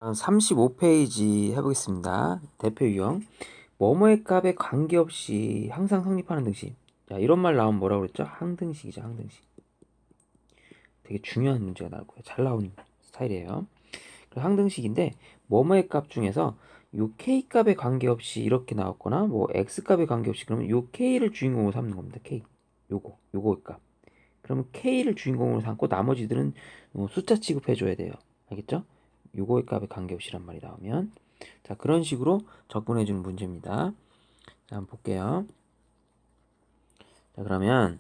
35페이지 해보겠습니다. 대표 유형. 뭐뭐의 값에 관계없이 항상 성립하는 등식. 자, 이런 말 나오면 뭐라고 그랬죠? 항등식이죠, 항등식. 되게 중요한 문제가 나올 거예요. 잘 나오는 스타일이에요. 항등식인데, 뭐뭐의 값 중에서 요 k 값에 관계없이 이렇게 나왔거나, 뭐 x 값에 관계없이, 그러면 요 k를 주인공으로 삼는 겁니다. k. 요거의 값. 그러면 k를 주인공으로 삼고 나머지들은 숫자 취급해줘야 돼요. 알겠죠? 요거의 값에 관계없이란 말이 나오면, 자, 그런 식으로 접근해주는 문제입니다. 자, 한번 볼게요. 자, 그러면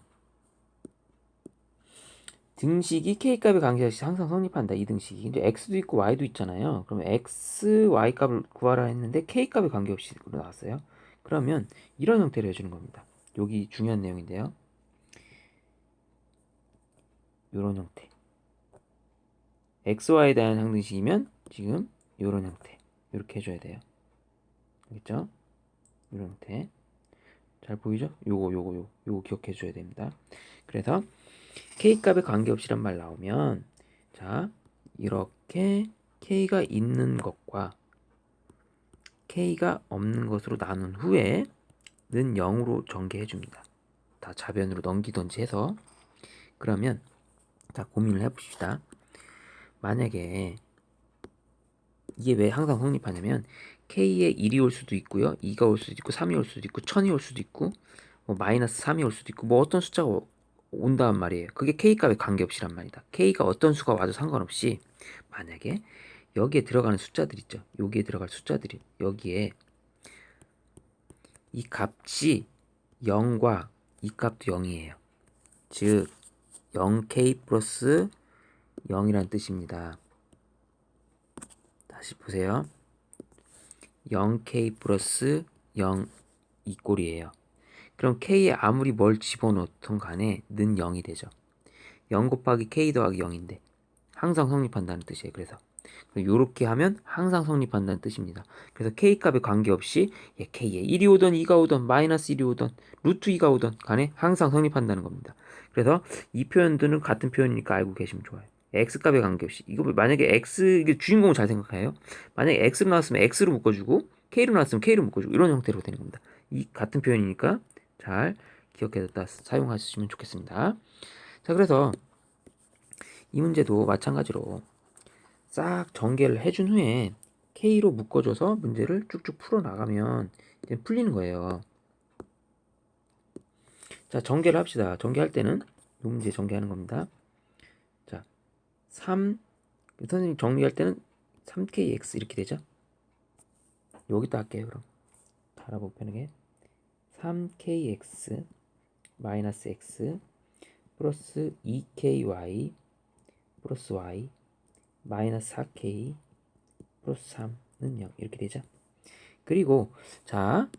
등식이 k값에 관계없이 항상 성립한다. 이 등식이. 이제 x도 있고 y도 있잖아요. 그러면 x, y 값을 구하라 했는데 k값에 관계없이 나왔어요. 그러면 이런 형태로 해주는 겁니다. 여기 중요한 내용인데요. 이런 형태. xy에 대한 항등식이면 지금 이런 형태. 이렇게 해줘야 돼요. 알겠죠? 이런 형태. 잘 보이죠? 요거 기억해 줘야 됩니다. 그래서 k값에 관계없이란 말 나오면, 자, 이렇게 k가 있는 것과 k가 없는 것으로 나눈 후에 는 0으로 전개해 줍니다. 다 좌변으로 넘기던지 해서. 그러면 자, 고민을 해봅시다. 만약에 이게 왜 항상 성립하냐면, k에 1이 올 수도 있고요, 2가 올 수도 있고, 3이 올 수도 있고, 1000이 올 수도 있고, 뭐 마이너스 3이 올 수도 있고, 뭐 어떤 숫자가 온다는 말이에요. 그게 k값에 관계없이란 말이다. k가 어떤 수가 와도 상관없이, 만약에 여기에 들어가는 숫자들 있죠, 여기에 들어갈 숫자들이, 여기에 이 값이 0과 이 값도 0이에요. 즉 0k 플러스 0이란 뜻입니다. 다시 보세요. 0k 플러스 0 이 꼴이에요. 그럼 k에 아무리 뭘 집어넣던 간에 는 0이 되죠. 0 곱하기 k 더하기 0인데 항상 성립한다는 뜻이에요. 그래서 이렇게 하면 항상 성립한다는 뜻입니다. 그래서 k값에 관계없이 k에 1이 오던 2가 오던 마이너스 1이 오던 루트 2가 오던 간에 항상 성립한다는 겁니다. 그래서 이 표현들은 같은 표현이니까 알고 계시면 좋아요. x값에 관계없이. 이거 만약에 x, 이게 주인공을 잘 생각해요. 만약에 x로 나왔으면 x로 묶어주고 k로 나왔으면 k로 묶어주고 이런 형태로 되는 겁니다. 이 같은 표현이니까 잘 기억해뒀다 사용하시면 좋겠습니다. 자, 그래서 이 문제도 마찬가지로 싹 전개를 해준 후에 K로 묶어줘서 문제를 쭉쭉 풀어나가면 이제 풀리는 거예요. 자, 전개를 합시다. 전개할 때는 이 문제 전개하는 겁니다. 자, 3, 선생님 정리할 때는 3kx 이렇게 되죠? 여기다 할게요. 그럼 알아보고 편하게 3kx 마이너스 x 플러스 2ky 플러스 y 마이너스 4k 플러스 3는 0 이렇게 되죠. 그리고 자,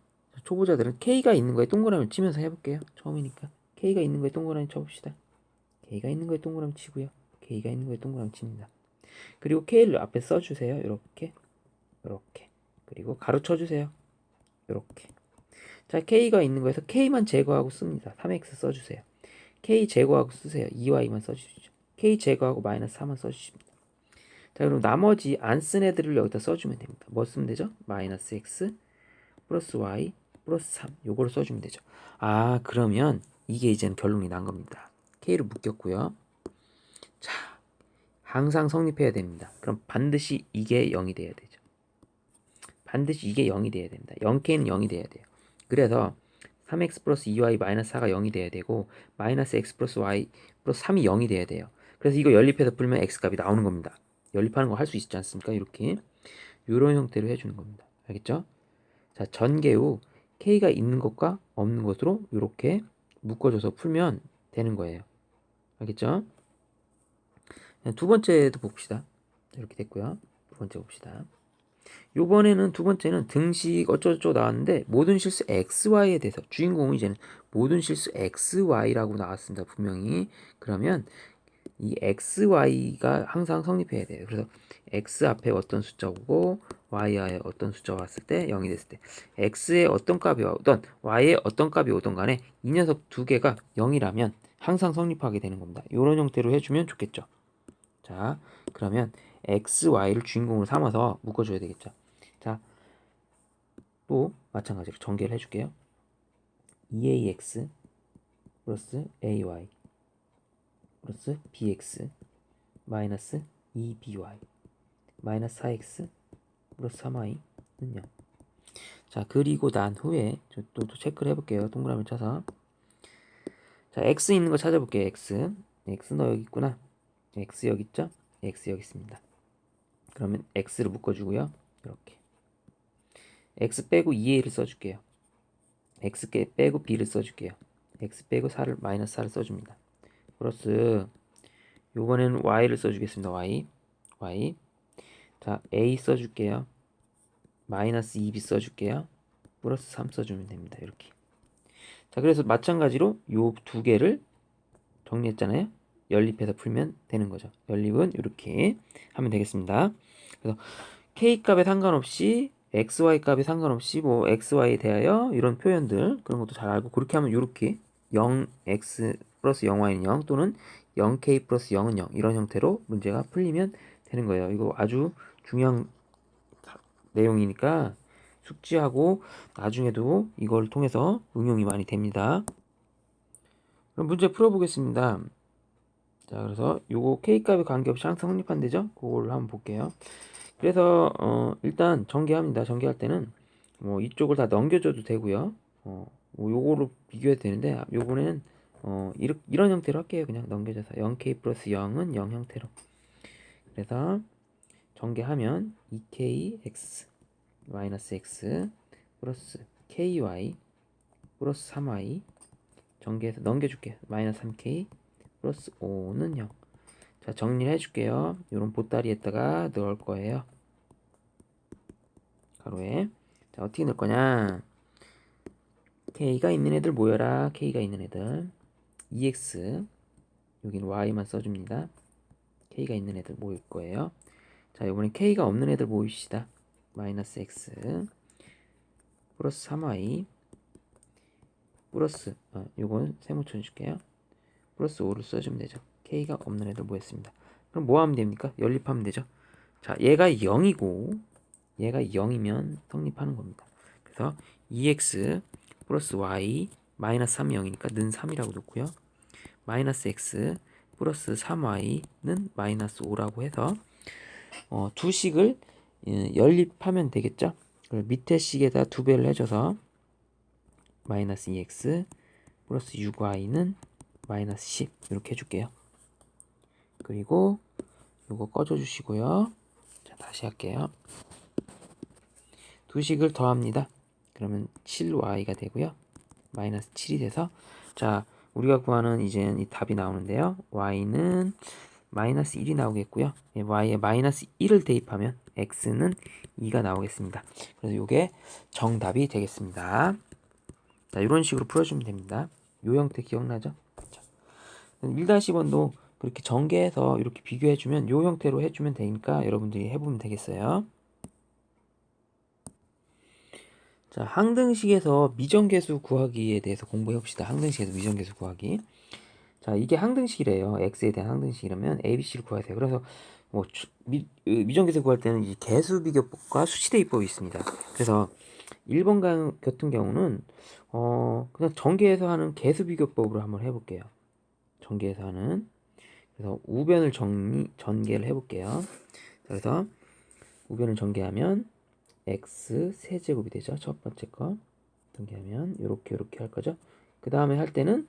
초보자들은 k가 있는 거에 동그라미를 치면서 해볼게요. 처음이니까 k가 있는 거에 동그라미 쳐봅시다. k가 있는 거에 동그라미 치고요, k가 있는 거에 동그라미 칩니다. 그리고 k를 앞에 써주세요. 이렇게 그리고 가로 쳐주세요. 이렇게. 자, k가 있는 거에서 k만 제거하고 씁니다. 3x 써주세요. k 제거하고 쓰세요. 2y만 써주시죠. k 제거하고 마이너스 4만 써주십니다. 자, 그럼 나머지 안 쓴 애들을 여기다 써주면 됩니다. 뭐 쓰면 되죠? 마이너스 x 플러스 y 플러스 3 요거를 써주면 되죠. 아, 그러면 이게 이제는 결론이 난 겁니다. k를 묶였고요. 자, 항상 성립해야 됩니다. 그럼 반드시 이게 0이 돼야 되죠. 반드시 이게 0이 돼야 됩니다. 0k는 0이 돼야 돼요. 그래서 3x 플러스 2y 마이너스 4가 0이 돼야 되고, 마이너스 x 플러스 y 플러스 3이 0이 돼야 돼요. 그래서 이거 연립해서 풀면 x값이 나오는 겁니다. 연립하는 거 할 수 있지 않습니까? 이렇게 이런 형태로 해주는 겁니다. 알겠죠? 자, 전개 후 k가 있는 것과 없는 것으로 이렇게 묶어줘서 풀면 되는 거예요. 알겠죠? 두 번째도 봅시다. 이렇게 됐고요. 두 번째 봅시다. 요번에는 두 번째는 등식 어쩌고저쩌고 나왔는데, 모든 실수 xy에 대해서 주인공은 이제는 모든 실수 xy라고 나왔습니다. 분명히. 그러면 이 xy가 항상 성립해야 돼요. 그래서 x 앞에 어떤 숫자 오고 y에 어떤 숫자 왔을 때 0이 됐을 때 x에 어떤 값이 오던 y에 어떤 값이 오던 간에 이 녀석 두 개가 0이라면 항상 성립하게 되는 겁니다. 이런 형태로 해주면 좋겠죠. 자, 그러면 x, y를 주인공으로 삼아서 묶어줘야 되겠죠. 자, 또 마찬가지로 전개를 해줄게요. 2ax 플러스 ay 플러스 bx 마이너스 2by 마이너스 4x 플러스 3y는 0. 자, 그리고 난 후에 또 체크를 해볼게요. 동그라미 쳐서. 자, x 있는 거 찾아볼게요. x 너 여기 있구나. x 여기 있죠? x 여기 있습니다. 그러면 x를 묶어주고요. 이렇게 x 빼고 2a를 써줄게요. x 빼고 b를 써줄게요. x 빼고 4를 마이너스 4를 써줍니다. 플러스 요번에는 y를 써주겠습니다. y 자, a 써줄게요. 마이너스 2b 써줄게요. 플러스 3 써주면 됩니다. 이렇게. 자, 그래서 마찬가지로 요 두 개를 정리했잖아요. 연립해서 풀면 되는 거죠. 연립은 이렇게 하면 되겠습니다. 그래서 k 값에 상관없이 xy 값에 상관없이 뭐 xy에 대하여 이런 표현들 그런 것도 잘 알고 그렇게 하면 이렇게 0x 플러스 0y는 0 또는 0k 플러스 0은 0 이런 형태로 문제가 풀리면 되는 거예요. 이거 아주 중요한 내용이니까 숙지하고 나중에도 이걸 통해서 응용이 많이 됩니다. 그럼 문제 풀어보겠습니다. 자, 그래서 요거 k값에 관계없이 항상 성립한대죠? 그걸 한번 볼게요. 그래서 일단 전개합니다. 전개할 때는 뭐 이쪽을 다 넘겨줘도 되고요. 뭐 요거로 비교해도 되는데 요번에는 이런 형태로 할게요. 그냥 넘겨줘서 0k 플러스 0은 0 형태로. 그래서 전개하면 2kx 마이너스 x 플러스 ky 플러스 3y 전개해서 넘겨줄게요. 마이너스 3k 플러스 5는 0. 자, 정리를 해줄게요. 요런 보따리에다가 넣을 거예요. 가로에. 자, 어떻게 넣을 거냐. k가 있는 애들 모여라. k가 있는 애들 2x 여기는 y만 써줍니다. k가 있는 애들 모일 거예요. 자, 이번엔 k가 없는 애들 모입시다. 마이너스 x 플러스 3y 플러스 요건 세모 쳐줄게요. 플러스 5를 써주면 되죠. k가 없는 애들 모였습니다. 그럼 뭐 하면 됩니까? 연립하면 되죠. 자, 얘가 0이고 얘가 0이면 성립하는 겁니다. 그래서 2x 플러스 y 마이너스 3이 0이니까 는 3이라고 놓고요. 마이너스 x 플러스 3y는 마이너스 5라고 해서 두 식을 연립하면 되겠죠. 밑에 식에다 2배를 해줘서 마이너스 2x 플러스 6y는 마이너스 10 이렇게 해줄게요. 그리고 요거 꺼줘 주시고요. 자, 다시 할게요. 두 식을 더합니다. 그러면 7y가 되고요. 마이너스 7이 돼서 자, 우리가 구하는 이제 이 답이 나오는데요. y는 마이너스 1이 나오겠고요. y에 마이너스 1을 대입하면 x는 2가 나오겠습니다. 그래서 이게 정답이 되겠습니다. 자, 이런 식으로 풀어주면 됩니다. 요 형태 기억나죠? 1-1번도 그렇게 전개해서 이렇게 비교해주면 요 형태로 해주면 되니까 여러분들이 해보면 되겠어요. 자, 항등식에서 미정계수 구하기에 대해서 공부해 봅시다. 항등식에서 미정계수 구하기. 자, 이게 항등식이래요. x에 대한 항등식이라면 abc를 구하세요. 그래서 뭐 미정계수 구할 때는 이 개수비교법과 수치대입법이 있습니다. 그래서 1번 같은 경우는 그냥 전개해서 하는 개수비교법으로 한번 해볼게요. 전개해서 하는. 그래서 우변을 전개를 해볼게요. 그래서 우변을 전개하면 x 세제곱이 되죠. 첫 번째 거 전개하면 이렇게 할 거죠. 그 다음에 할 때는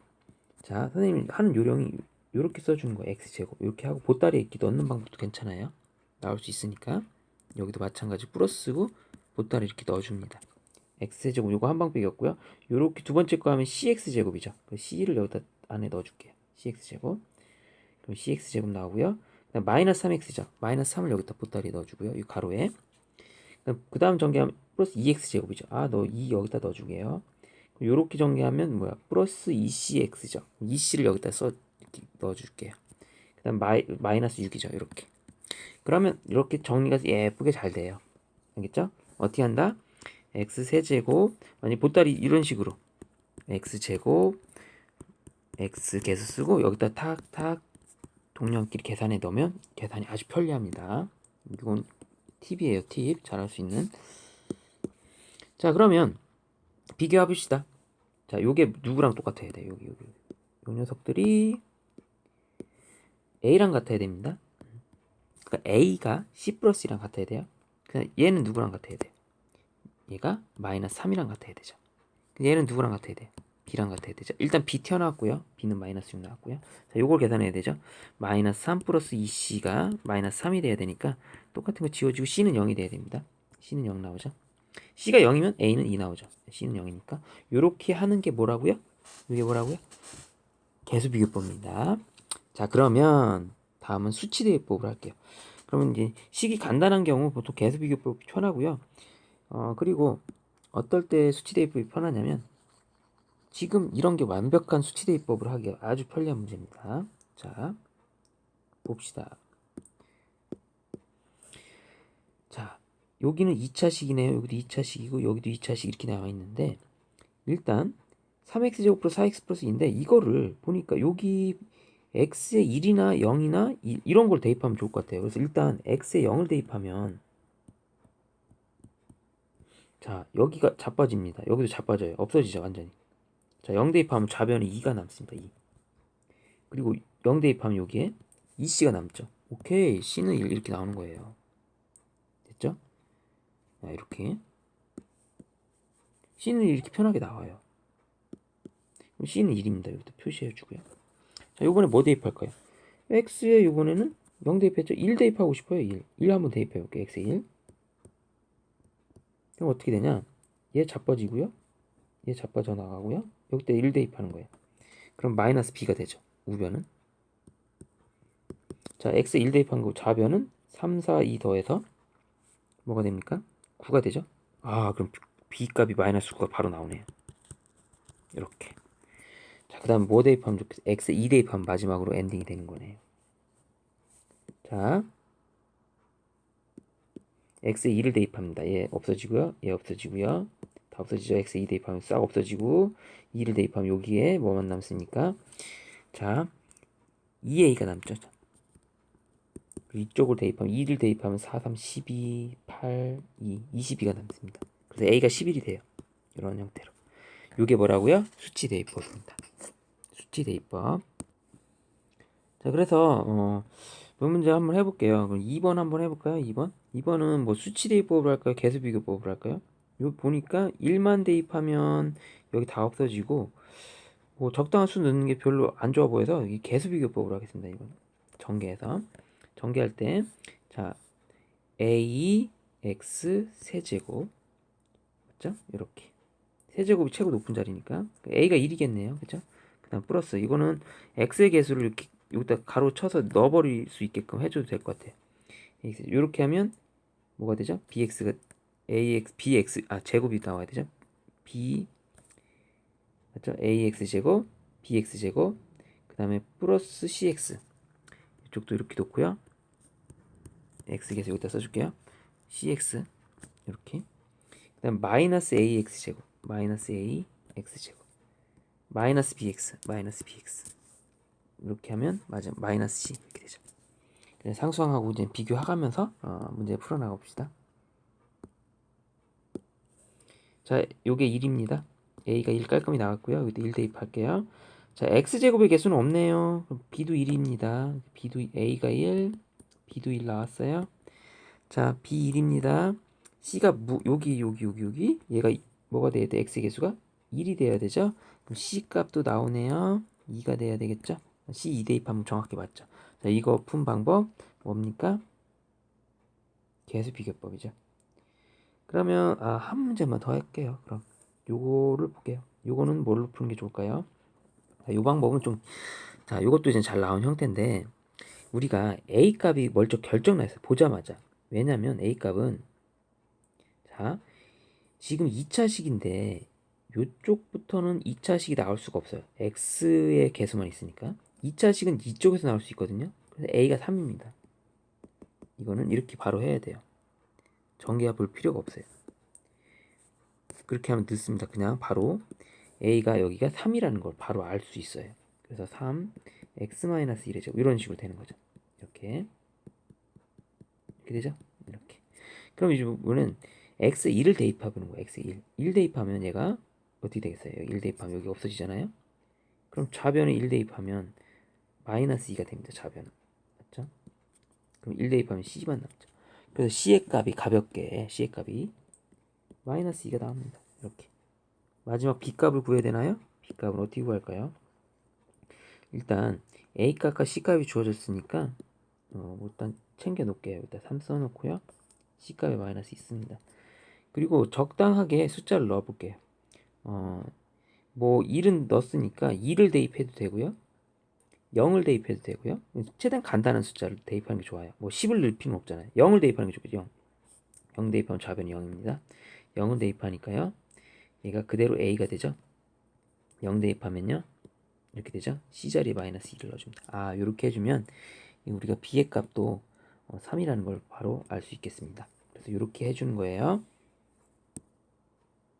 자, 선생님이 하는 요령이 이렇게 써주는 거예요. x제곱 이렇게 하고 보따리에 이렇게 넣는 방법도 괜찮아요. 나올 수 있으니까 여기도 마찬가지 플러스고 보따리 이렇게 넣어줍니다. x제곱 요거 한 방 빼겼고요. 요렇게 두 번째 거 하면 cx제곱이죠. 그 c를 여기다 안에 넣어줄게요. cx제곱 그럼 cx제곱 나오고요. 그다음 마이너스 3x죠. 마이너스 3을 여기다 보따리에 넣어주고요. 이 가로에 그 다음 전개하면 플러스 2x제곱이죠. 너 2 여기다 넣어주게요. 요렇게 전개하면 뭐야? 플러스 2cx죠. 2c를 여기다 이렇게 넣어줄게요. 그 다음 마이너스 6이죠. 이렇게. 그러면 이렇게 정리가 예쁘게 잘 돼요. 알겠죠? 어떻게 한다? x세제곱 아니 보따리 이런 식으로 x제곱 x개수 쓰고 여기다 탁탁 동량끼리 계산해 넣으면 계산이 아주 편리합니다. 이건 팁이에요. 팁. 잘할 수 있는. 자, 그러면 비교해 봅시다. 자, 요게 누구랑 똑같아야 돼? 여기. 요 녀석들이 A랑 같아야 됩니다. 그러니까 A가 C 플러스랑 같아야 돼요. 그냥 얘는 누구랑 같아야 돼요? 얘가 마이너스 3이랑 같아야 되죠. 얘는 누구랑 같아야 돼요? B랑 같아야 되죠. 일단 B 튀어나왔고요. B는 마이너스 6 나왔고요. 자, 요걸 계산해야 되죠. 마이너스 3 플러스 2C가 마이너스 3이 돼야 되니까 똑같은 거 지워지고 C는 0이 돼야 됩니다. C는 0 나오죠. C가 0이면 A는 2 나오죠. C는 0이니까 요렇게 하는 게 뭐라고요? 이게 뭐라고요? 개수비교법입니다. 자, 그러면 다음은 수치대입법을 할게요. 그러면 이제 식이 간단한 경우 보통 개수비교법이 편하고요. 그리고 어떨 때 수치대입법이 편하냐면 지금 이런 게 완벽한 수치대입법을 하기 아주 편리한 문제입니다. 자, 봅시다. 자, 여기는 2차식이네요. 여기도 2차식이고 여기도 2차식 이렇게 나와 있는데 일단 3x제곱 플러스 4x 플러스 2인데 이거를 보니까 여기 x에 1이나 0이나 이런 걸 대입하면 좋을 것 같아요. 그래서 일단 x에 0을 대입하면 자, 여기가 자빠집니다. 여기도 자빠져요. 없어지죠, 완전히. 자, 0 대입하면 좌변에 2가 남습니다. 2. 그리고 0 대입하면 여기에 2c가 남죠. 오케이, c는 1 이렇게 나오는 거예요. 됐죠? 자, 이렇게 c는 이렇게 편하게 나와요. 그럼 c는 1입니다. 여기다 표시해 주고요. 자, 요번에 뭐 대입할까요? x에 요번에는 0 대입했죠? 1 대입하고 싶어요. 1 한번 대입해 볼게요. x에 1. 그럼 어떻게 되냐? 얘 자빠지고요. 얘 자빠져 나가고요. 여기다 1 대입하는 거예요. 그럼 마이너스 b가 되죠. 우변은. 자, x에 1 대입한 거 좌변은 3, 4, 2 더해서 뭐가 됩니까? 9가 되죠. 아, 그럼 b 값이 마이너스 9가 바로 나오네요. 이렇게. 자, 그 다음 뭐 대입하면 좋겠어? x에 2 대입하면 마지막으로 엔딩이 되는 거네요. 자, x에 2를 대입합니다. 얘 없어지고요. 얘 없어지고요. 다 없어지죠. x에 2 대입하면 싹 없어지고 2를 대입하면 여기에 뭐만 남습니까? 자, 2a가 남죠. 이쪽을 대입하면 2를 대입하면 4, 3, 12, 8, 2, 22가 남습니다. 그래서 a가 11이 돼요. 이런 형태로. 이게 뭐라고요? 수치 대입법입니다. 수치 대입법. 자, 그래서 몇 문제 한번 해볼게요. 그럼 2번 한번 해볼까요? 2번? 2번은 뭐 수치 대입법을 할까요? 개수 비교법을 할까요? 요 보니까 1만 대입하면 여기 다 없어지고 뭐 적당한 수 넣는 게 별로 안 좋아 보여서 이 개수 비교법으로 하겠습니다. 이건 전개해서 전개할 때 자, a x 세제곱 맞죠? 이렇게 세제곱이 최고 높은 자리니까 a가 1이겠네요. 그죠? 그 다음 플러스 이거는 x의 개수를 이렇게 여기다 가로 쳐서 넣어버릴 수 있게끔 해줘도 될 것 같아요. 이렇게 하면 뭐가 되죠? bx가 ax bx 제곱이 나와야 되죠? b 맞죠? ax 제곱 bx 제곱 그 다음에 플러스 cx 이쪽도 이렇게 놓고요. x 계수 여기다 써줄게요. cx 이렇게 그 다음 마이너스 ax 제곱 마이너스 ax 제곱 마이너스 bx 이렇게 하면 맞아 마이너스 c 이렇게 되죠. 상수항하고 이제 비교하면서 문제 풀어나가 봅시다. 자, 요게 1입니다. a가 1 깔끔히 나왔고요. 여기도 1 대입할게요. 자, x제곱의 개수는 없네요. 그럼 b도 1입니다. b도 a가 1, b도 1 나왔어요. 자, b 1입니다. c가 여기 얘가 뭐가 돼야 돼? x의 개수가 1이 돼야 되죠. 그럼 c 값도 나오네요. 2가 돼야 되겠죠. c 2 대입하면 정확히 맞죠. 자, 이거 푼 방법 뭡니까? 개수 비교법이죠. 그러면 한 문제만 더 할게요. 그럼 요거를 볼게요. 요거는 뭘로 푸는 게 좋을까요? 자, 요 방법은 좀 요것도 이제 잘 나온 형태인데 우리가 a 값이 먼저 결정났어요. 보자마자. 왜냐면 a 값은 자, 지금 2차식인데 요쪽부터는 2차식이 나올 수가 없어요. x의 개수만 있으니까. 2차식은 이쪽에서 나올 수 있거든요. 그래서 a가 3입니다. 이거는 이렇게 바로 해야 돼요. 전개해 볼 필요가 없어요. 그렇게 하면 늦습니다. 그냥 바로 a가 여기가 3이라는 걸 바로 알 수 있어요. 그래서 3 x-1의 제곱 이런 식으로 되는 거죠. 이렇게 이렇게 되죠? 이렇게. 그럼 이번은 x1을 대입해 보는 거예요. x1. 1 대입하면 얘가 어떻게 되겠어요? 여기 1 대입하면 여기 없어지잖아요. 그럼 좌변에 1 대입하면 마이너스 2가 됩니다. 좌변은. 맞죠? 그럼 1 대입하면 c만 남죠. 그래서 c의 값이 가볍게 c의 값이 마이너스 2가 나옵니다. 이렇게. 마지막 b 값을 구해야 되나요? b 값을 어떻게 구할까요? 일단 a 값과 c 값이 주어졌으니까 일단 챙겨 놓을게요. 일단 3 써놓고요. c 값에 마이너스 있습니다. 그리고 적당하게 숫자를 넣어볼게요. 뭐 1은 넣었으니까 2를 대입해도 되고요. 0을 대입해도 되고요. 최대한 간단한 숫자를 대입하는 게 좋아요. 뭐 10을 넣을 필요는 없잖아요. 0을 대입하는 게 좋겠죠. 0 대입하면 좌변이 0입니다. 0을 대입하니까요. 얘가 그대로 a가 되죠. 0 대입하면요. 이렇게 되죠. c자리에 마이너스 2를 넣어줍니다. 아, 이렇게 해주면 우리가 b의 값도 3이라는 걸 바로 알 수 있겠습니다. 그래서 이렇게 해주는 거예요.